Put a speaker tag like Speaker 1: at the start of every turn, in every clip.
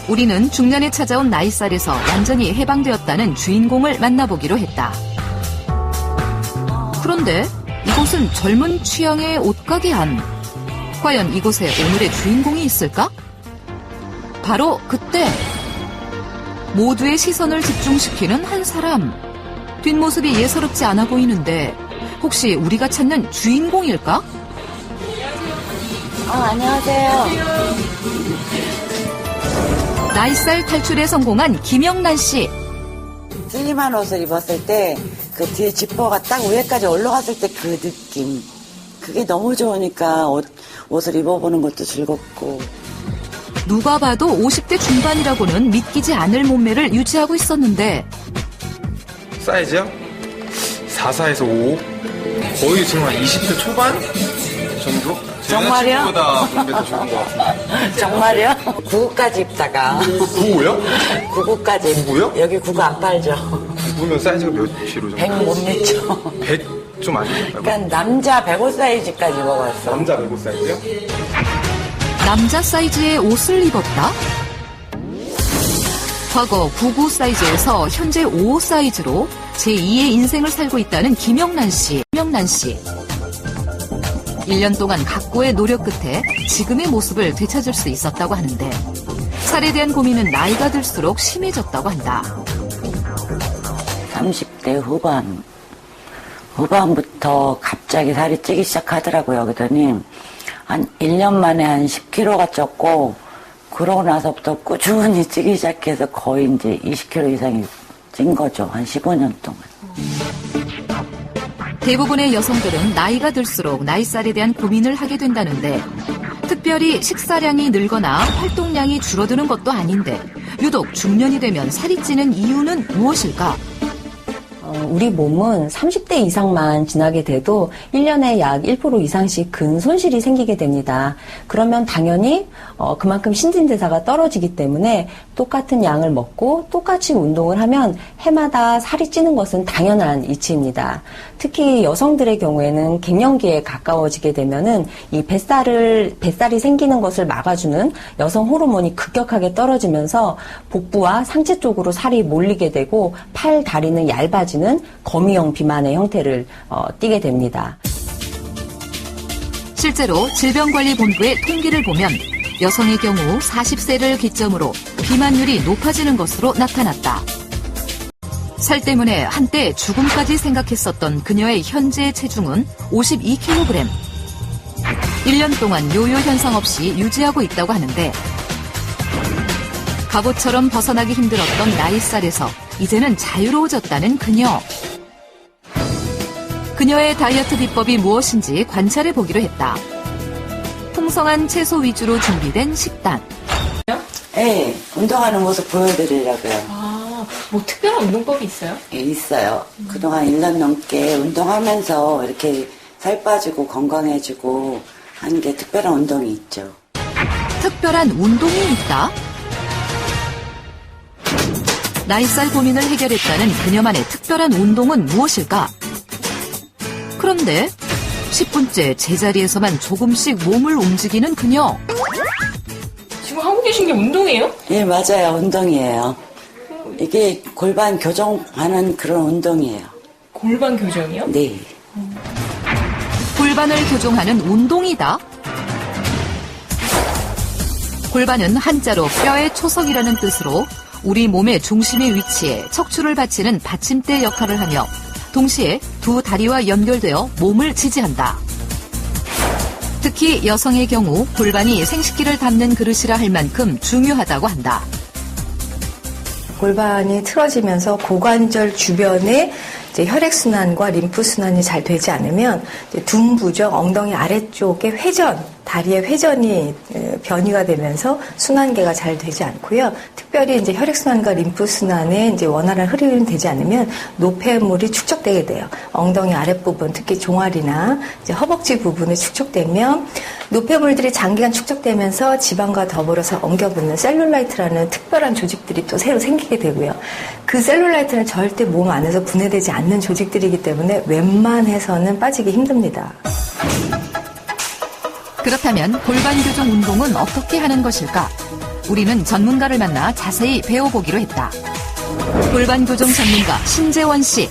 Speaker 1: 우리는 중년에 찾아온 나이살에서 완전히 해방되었다는 주인공을 만나보기로 했다. 그런데 이곳은 젊은 취향의 옷가게 안. 과연 이곳에 오늘의 주인공이 있을까? 바로 그때 모두의 시선을 집중시키는 한 사람. 뒷모습이 예사롭지 않아 보이는데 혹시 우리가 찾는 주인공일까?
Speaker 2: 안녕하세요.
Speaker 1: 나이살 탈출에 성공한 김영란 씨.
Speaker 2: 슬림한 옷을 입었을 때 그 뒤에 지퍼가 딱 위에까지 올라갔을 때 그 느낌. 그게 너무 좋으니까 옷을 입어보는 것도 즐겁고.
Speaker 1: 누가 봐도 50대 중반이라고는 믿기지 않을 몸매를 유지하고 있었는데
Speaker 3: 사이즈요? 44에서 55? 거의 지금 한 20대 초반 정도?
Speaker 2: 정말요?
Speaker 3: 보다 몸매도 좋은 것 같은데.
Speaker 2: 정말요? 99까지 입다가.
Speaker 3: 95요?
Speaker 2: 99까지.
Speaker 3: 99요?
Speaker 2: 여기 99 안 팔죠.
Speaker 3: 99면 사이즈가 몇 킬로 정도?
Speaker 2: 100 못 미쳐.
Speaker 3: 100 좀 아니에요?
Speaker 2: 그러니까 남자 105 사이즈까지 먹었어.
Speaker 3: 남자 105 사이즈요?
Speaker 1: 남자 사이즈의 옷을 입었다? 과거 99 사이즈에서 현재 55 사이즈로 제2의 인생을 살고 있다는 김영란 씨. 1년 동안 각고의 노력 끝에 지금의 모습을 되찾을 수 있었다고 하는데 살에 대한 고민은 나이가 들수록 심해졌다고 한다.
Speaker 2: 30대 후반부터 갑자기 살이 찌기 시작하더라고요. 그러더니 한 1년 만에 한 10kg가 쪘고 그러고 나서부터 꾸준히 찌기 시작해서 거의 이제 20kg 이상이 찐 거죠. 한 15년 동안.
Speaker 1: 대부분의 여성들은 나이가 들수록 나이살에 대한 고민을 하게 된다는데 특별히 식사량이 늘거나 활동량이 줄어드는 것도 아닌데 유독 중년이 되면 살이 찌는 이유는 무엇일까?
Speaker 4: 우리 몸은 30대 이상만 지나게 돼도 1년에 약 1% 이상씩 근 손실이 생기게 됩니다. 그러면 당연히 그만큼 신진대사가 떨어지기 때문에 똑같은 양을 먹고 똑같이 운동을 하면 해마다 살이 찌는 것은 당연한 이치입니다. 특히 여성들의 경우에는 갱년기에 가까워지게 되면은 이 뱃살이 생기는 것을 막아주는 여성 호르몬이 급격하게 떨어지면서 복부와 상체 쪽으로 살이 몰리게 되고 팔, 다리는 얇아지는 거미형 비만의 형태를 띠게 됩니다.
Speaker 1: 실제로 질병관리본부의 통계를 보면 여성의 경우 40세를 기점으로 비만율이 높아지는 것으로 나타났다. 살 때문에 한때 죽음까지 생각했었던 그녀의 현재 체중은 52kg. 1년 동안 요요 현상 없이 유지하고 있다고 하는데 갑옷처럼 벗어나기 힘들었던 나이살에서 이제는 자유로워졌다는 그녀. 그녀의 다이어트 비법이 무엇인지 관찰해 보기로 했다. 풍성한 채소 위주로 준비된 식단.
Speaker 2: 네, 운동하는 모습 보여드리려고요.
Speaker 5: 뭐 특별한 운동법이 있어요?
Speaker 2: 예, 있어요. 그동안 1년 넘게 운동하면서 이렇게 살 빠지고 건강해지고 하는 게 특별한 운동이 있죠.
Speaker 1: 특별한 운동이 있다? 나이살 고민을 해결했다는 그녀만의 특별한 운동은 무엇일까? 그런데 10분째 제자리에서만 조금씩 몸을 움직이는 그녀.
Speaker 5: 지금 하고 계신 게 운동이에요?
Speaker 2: 예, 맞아요. 운동이에요. 이게 골반 교정하는 그런 운동이에요.
Speaker 5: 골반 교정이요?
Speaker 2: 네.
Speaker 1: 골반을 교정하는 운동이다. 골반은 한자로 뼈의 초석이라는 뜻으로 우리 몸의 중심에 위치해 척추를 받치는 받침대 역할을 하며 동시에 두 다리와 연결되어 몸을 지지한다. 특히 여성의 경우 골반이 생식기를 담는 그릇이라 할 만큼 중요하다고 한다.
Speaker 6: 골반이 틀어지면서 고관절 주변에 이제 혈액순환과 림프순환이 잘 되지 않으면 이제 둔부정, 엉덩이 아래쪽에 회전, 다리의 회전이 변이가 되면서 순환계가 잘 되지 않고요. 특별히 이제 혈액순환과 림프순환에 이제 원활한 흐름이 되지 않으면 노폐물이 축적되게 돼요. 엉덩이 아랫부분, 특히 종아리나 이제 허벅지 부분에 축적되면 노폐물들이 장기간 축적되면서 지방과 더불어서 엉겨붙는 셀룰라이트라는 특별한 조직들이 또 새로 생기게 되고요. 그 셀룰라이트는 절대 몸 안에서 분해되지 않는 조직들이기 때문에 웬만해서는 빠지기 힘듭니다.
Speaker 1: 그렇다면 골반 교정 운동은 어떻게 하는 것일까? 우리는 전문가를 만나 자세히 배워보기로 했다. 골반 교정 전문가 신재원 씨.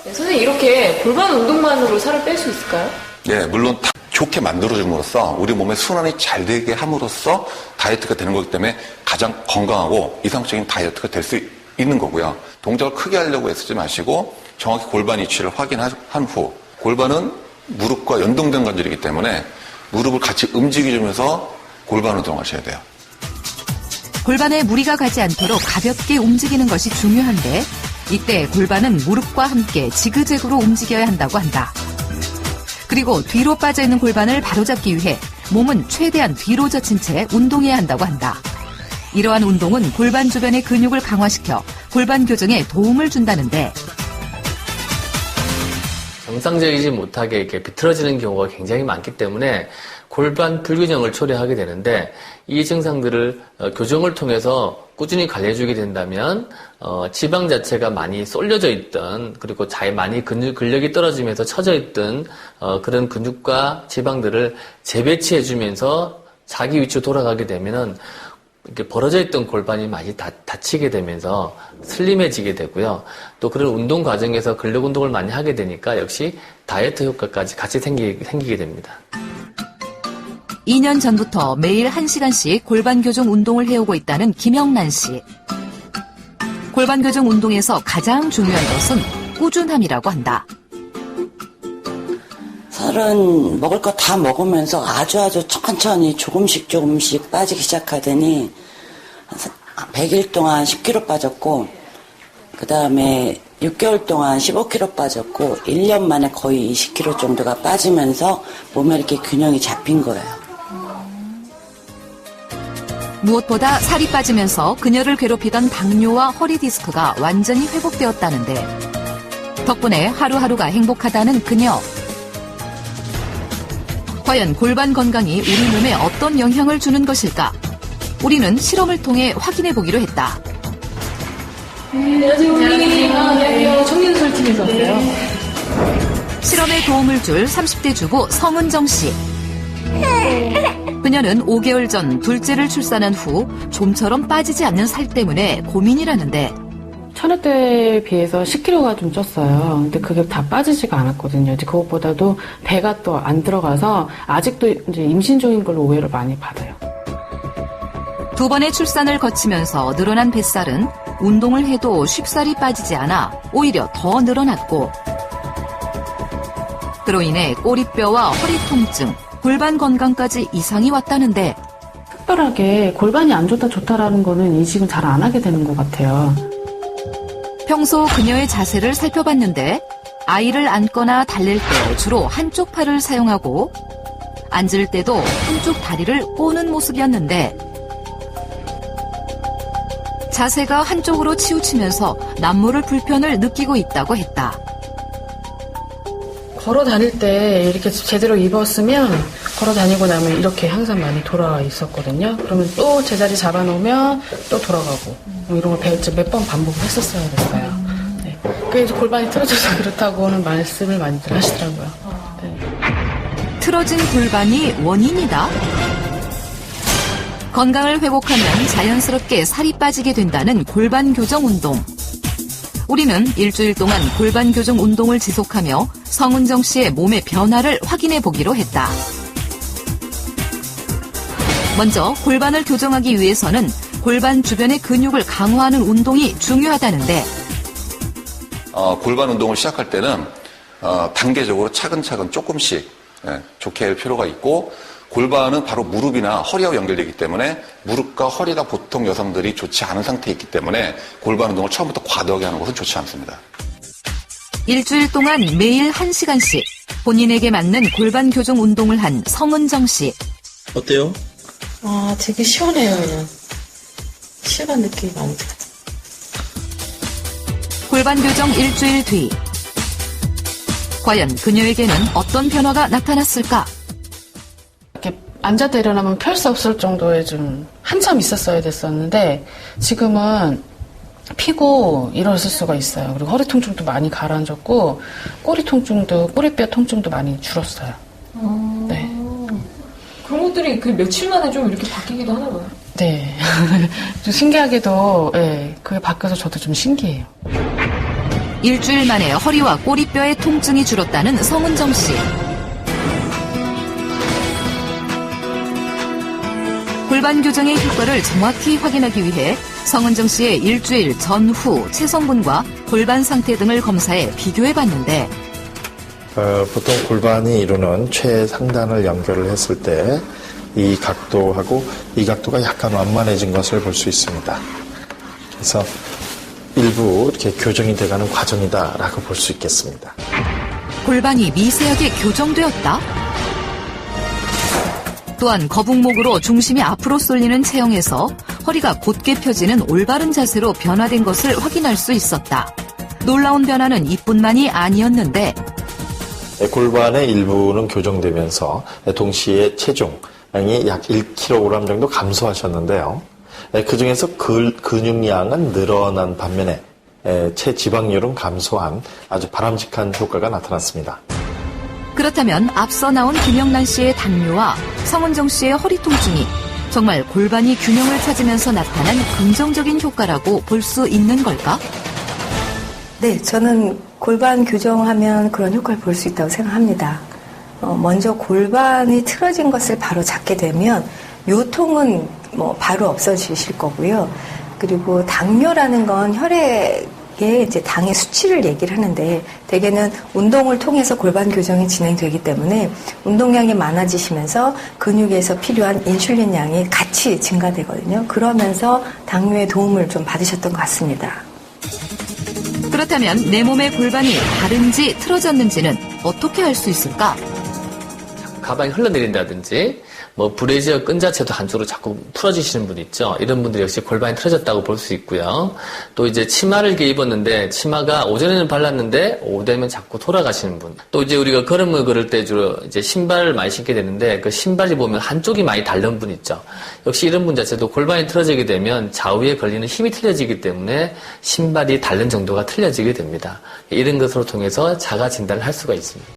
Speaker 5: 네, 선생님 이렇게 골반 운동만으로 살을 뺄 수 있을까요?
Speaker 7: 예, 물론 좋게 만들어줌으로써 우리 몸의 순환이 잘 되게 함으로써 다이어트가 되는 거기 때문에 가장 건강하고 이상적인 다이어트가 될 수 있는 거고요. 동작을 크게 하려고 애쓰지 마시고 정확히 골반 위치를 확인한 후 골반은 무릎과 연동된 관절이기 때문에 무릎을 같이 움직여주면서 골반 운동을 하셔야 돼요.
Speaker 1: 골반에 무리가 가지 않도록 가볍게 움직이는 것이 중요한데 이때 골반은 무릎과 함께 지그재그로 움직여야 한다고 한다. 그리고 뒤로 빠져있는 골반을 바로잡기 위해 몸은 최대한 뒤로 젖힌 채 운동해야 한다고 한다. 이러한 운동은 골반 주변의 근육을 강화시켜 골반 교정에 도움을 준다는데
Speaker 8: 정상적이지 못하게 이렇게 비틀어지는 경우가 굉장히 많기 때문에 골반 불균형을 초래하게 되는데 이 증상들을 교정을 통해서 꾸준히 관리해주게 된다면 지방 자체가 많이 쏠려져 있던 그리고 많이 근력이 떨어지면서 처져 있던 그런 근육과 지방들을 재배치해주면서 자기 위치로 돌아가게 되면은 이렇게 벌어져 있던 골반이 많이 다치게 되면서 슬림해지게 되고요. 또 그런 운동 과정에서 근력 운동을 많이 하게 되니까 역시 다이어트 효과까지 같이 생기게 됩니다.
Speaker 1: 2년 전부터 매일 1시간씩 골반 교정 운동을 해오고 있다는 김영란 씨. 골반 교정 운동에서 가장 중요한 것은 꾸준함이라고 한다.
Speaker 2: 살은 먹을 거 다 먹으면서 아주 천천히 조금씩 빠지기 시작하더니 100일 동안 10kg 빠졌고 그 다음에 6개월 동안 15kg 빠졌고 1년 만에 거의 20kg 정도가 빠지면서 몸에 이렇게 균형이 잡힌 거예요.
Speaker 1: 무엇보다 살이 빠지면서 그녀를 괴롭히던 당뇨와 허리 디스크가 완전히 회복되었다는데 덕분에 하루하루가 행복하다는 그녀. 과연 골반 건강이 우리 몸에 어떤 영향을 주는 것일까? 우리는 실험을 통해 확인해 보기로 했다.
Speaker 5: 안녕하세요. 청년설팀에서 왔어요.
Speaker 1: 실험에 도움을 줄 30대 주부 성은정 씨. 그녀는 5개월 전 둘째를 출산한 후 좀처럼 빠지지 않는 살 때문에 고민이라는데
Speaker 9: 천회 때에 비해서 10kg가 좀 쪘어요. 근데 그게 다 빠지지가 않았거든요. 이제 그것보다도 배가 또 안 들어가서 아직도 이제 임신 중인 걸로 오해를 많이 받아요.
Speaker 1: 2번의 출산을 거치면서 늘어난 뱃살은 운동을 해도 쉽사리 빠지지 않아 오히려 더 늘어났고 그로 인해 꼬리뼈와 허리 통증, 골반 건강까지 이상이 왔다는데
Speaker 9: 특별하게 골반이 안 좋다라는 거는 인식은 잘 안 하게 되는 것 같아요.
Speaker 1: 평소 그녀의 자세를 살펴봤는데 아이를 안거나 달랠 때 주로 한쪽 팔을 사용하고 앉을 때도 한쪽 다리를 꼬는 모습이었는데 자세가 한쪽으로 치우치면서 남모를 불편을 느끼고 있다고 했다.
Speaker 9: 걸어 다닐 때 이렇게 제대로 입었으면 걸어 다니고 나면 이렇게 항상 많이 돌아와 있었거든요. 그러면 또 제자리 잡아놓으면 또 돌아가고 이런 걸 몇 번 반복을 했었어야 됐어요. 네. 그래서 골반이 틀어져서 그렇다고는 말씀을 많이들 하시더라고요. 네.
Speaker 1: 틀어진 골반이 원인이다? 건강을 회복하면 자연스럽게 살이 빠지게 된다는 골반 교정 운동. 우리는 일주일 동안 골반 교정 운동을 지속하며 성은정 씨의 몸의 변화를 확인해 보기로 했다. 먼저 골반을 교정하기 위해서는 골반 주변의 근육을 강화하는 운동이 중요하다는데
Speaker 7: 골반 운동을 시작할 때는 단계적으로 차근차근 조금씩 좋게 할 필요가 있고 골반은 바로 무릎이나 허리하고 연결되기 때문에 무릎과 허리가 보통 여성들이 좋지 않은 상태에 있기 때문에 골반 운동을 처음부터 과도하게 하는 것은 좋지 않습니다.
Speaker 1: 일주일 동안 매일 1시간씩 본인에게 맞는 골반 교정 운동을 한 성은정 씨.
Speaker 10: 어때요?
Speaker 11: 되게 시원해요, 그냥. 시원한 느낌이 많이 들어요.
Speaker 1: 골반 교정 일주일 뒤. 과연 그녀에게는 어떤 변화가 나타났을까?
Speaker 9: 이렇게 앉았다 일어나면 펼 수 없을 정도의 좀 한참 있었어야 됐었는데 지금은 피고 일어설 수가 있어요. 그리고 허리 통증도 많이 가라앉았고 꼬리뼈 통증도 많이 줄었어요. 네.
Speaker 5: 그런 것도 이분들이 그 며칠 만에 좀 이렇게 바뀌기도 하나 봐요.
Speaker 9: 네. 좀 신기하게도, 예, 그게 바뀌어서 저도 좀 신기해요.
Speaker 1: 일주일 만에 허리와 꼬리뼈의 통증이 줄었다는 성은정 씨. 골반 교정의 효과를 정확히 확인하기 위해 성은정 씨의 일주일 전후 체성분과 골반 상태 등을 검사해 비교해봤는데
Speaker 10: 보통 골반이 이루는 최상단을 연결을 했을 때 이 각도하고 이 각도가 약간 완만해진 것을 볼 수 있습니다. 그래서 일부 이렇게 교정이 돼가는 과정이다라고 볼 수 있겠습니다.
Speaker 1: 골반이 미세하게 교정되었다? 또한 거북목으로 중심이 앞으로 쏠리는 체형에서 허리가 곧게 펴지는 올바른 자세로 변화된 것을 확인할 수 있었다. 놀라운 변화는 이뿐만이 아니었는데
Speaker 10: 골반의 일부는 교정되면서 동시에 체중이 약 1kg 정도 감소하셨는데요. 그중에서 근육량은 늘어난 반면에 체지방률은 감소한 아주 바람직한 효과가 나타났습니다.
Speaker 1: 그렇다면 앞서 나온 김영란 씨의 당뇨와 성은정 씨의 허리 통증이 정말 골반이 균형을 찾으면서 나타난 긍정적인 효과라고 볼 수 있는 걸까?
Speaker 6: 네, 저는 골반 교정하면 그런 효과를 볼 수 있다고 생각합니다. 먼저 골반이 틀어진 것을 바로 잡게 되면 요통은 바로 없어지실 거고요. 그리고 당뇨라는 건 혈액에 이제 당의 수치를 얘기를 하는데 대개는 운동을 통해서 골반 교정이 진행되기 때문에 운동량이 많아지시면서 근육에서 필요한 인슐린 양이 같이 증가되거든요. 그러면서 당뇨의 도움을 좀 받으셨던 것 같습니다.
Speaker 1: 그렇다면 내 몸의 골반이 다른지 틀어졌는지는 어떻게 알 수 있을까?
Speaker 8: 가방이 흘러내린다든지 브래지어 끈 자체도 한쪽으로 자꾸 풀어지시는 분 있죠. 이런 분들이 역시 골반이 틀어졌다고 볼 수 있고요. 또 이제 치마를 이렇게 입었는데 치마가 오전에는 발랐는데 오후 되면 자꾸 돌아가시는 분. 또 이제 우리가 걸음을 걸을 때 주로 이제 신발을 많이 신게 되는데 그 신발이 보면 한쪽이 많이 닳는 분 있죠. 역시 이런 분 자체도 골반이 틀어지게 되면 좌우에 걸리는 힘이 틀려지기 때문에 신발이 닳는 정도가 틀려지게 됩니다. 이런 것으로 통해서 자가 진단을 할 수가 있습니다.